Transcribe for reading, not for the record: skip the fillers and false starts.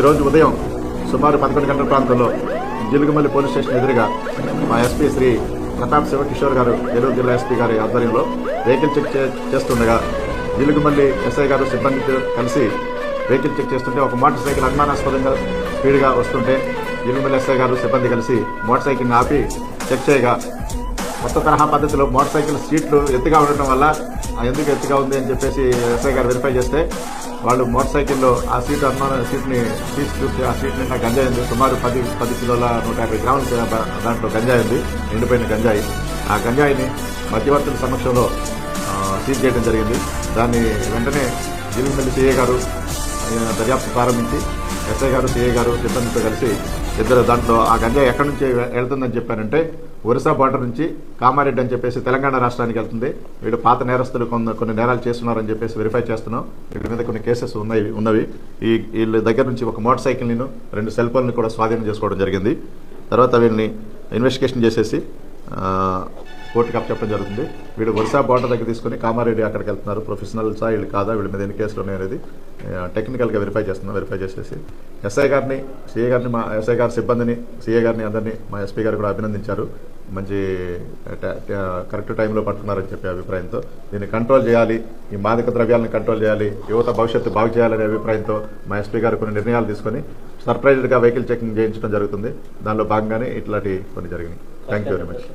ఈరోజు ఉదయం సుమారు 11 గంటల ప్రాంతంలో జిలుగుమల్లి పోలీస్ స్టేషన్ ఎదురుగా మా ఎస్పీ శ్రీ ప్రతాప్ శివకిషోర్ గారు, ఏలూరు జిల్లా ఎస్పీ గారి ఆధ్వర్యంలో వెహికల్ చెక్ చేస్తుండగా జిలుగుమల్లి ఎస్ఐ గారు సిబ్బందితో కలిసి వెహికల్ చెక్ చేస్తుంటే ఒక మోటార్ సైకిల్ అనుమానాస్పదంగా స్పీడ్గా వస్తుంటే జిలుగుమల్లి ఎస్ఐ గారు సిబ్బంది కలిసి మోటార్ సైకిల్ని ఆపి చెక్ చేయగా కొత్త తరహా పద్ధతిలో మోటార్ సైకిల్ సీట్లు ఎత్తుగా ఉండటం వల్ల ఎందుకు ఎత్తుగా ఉంది అని చెప్పేసి ఎస్ఐ గారు వెరిఫై చేస్తే వాళ్ళు మోటార్ సైకిల్లో ఆ సీట్ని తీసి చూస్తే ఆ సీట్ నిండా గంజాయి ఉంది. సుమారు 10 కిలోల 150 గ్రాముల దాంట్లో గంజాయి ఉంది, ఎండిపోయిన గంజాయి. ఆ గంజాయిని మధ్యవర్తుల సమక్షంలో సీజ్ చేయడం జరిగింది. దాన్ని వెంటనే జిలుగుమల్లి సిఐ గారు దర్యాప్తు ప్రారంభించి ఎస్ఐ గారు, సిఐ గారు సిబ్బందితో కలిసి ఇద్దరు దాంట్లో ఆ గంజాయి ఎక్కడి నుంచి వెళ్తుందని చెప్పారంటే ఒరిస్సా బార్డర్ నుంచి కామారెడ్డి అని చెప్పేసి తెలంగాణ రాష్ట్రానికి వెళ్తుంది. వీళ్ళు పాత నేరస్తులు కొన్ని నేరాలు చేస్తున్నారని చెప్పేసి వెరిఫై చేస్తున్నాం. వీళ్ళ మీద కొన్ని కేసెస్ ఉన్నవి. వీళ్ళ దగ్గర నుంచి ఒక మోటార్ సైకిల్ని 2 సెల్ ఫోన్లు కూడా స్వాధీనం చేసుకోవడం జరిగింది. తర్వాత వీళ్ళని ఇన్వెస్టిగేషన్ చేసేసి కోర్టుకి అప్పచెప్పడం జరుగుతుంది. వీళ్ళు ఒరిస్సా బార్డర్ దగ్గర తీసుకుని కామారెడ్డి అక్కడికి వెళ్తున్నారు. ప్రొఫెషనల్సా వీళ్ళు కాదా, వీళ్ళ మీద ఎన్ని కేసులు ఉన్నాయనేది టెక్నికల్గా వెరిఫై చేస్తున్నాం. వెరిఫై చేసేసి ఎస్ఐ గారిని, సిఐ గారిని, మా ఎస్ఐ గారి సిబ్బందిని, సిఐ గారిని అందరినీ మా ఎస్పీ గారు కూడా అభినందించారు. మంచి కరెక్ట్ టైంలో పట్టుకున్నారని చెప్పే అభిప్రాయంతో దీన్ని కంట్రోల్ చేయాలి, ఈ మాదక ద్రవ్యాలను కంట్రోల్ చేయాలి, యువత భవిష్యత్తు బాగు చేయాలనే అభిప్రాయంతో మా ఎస్పీ గారు కొన్ని నిర్ణయాలు తీసుకొని సర్ప్రైజ్డ్గా వెహికల్ చెకింగ్ చేయించడం జరుగుతుంది. దానిలో భాగంగానే ఇట్లాంటి కొన్ని జరిగినాయి. Thank you very much.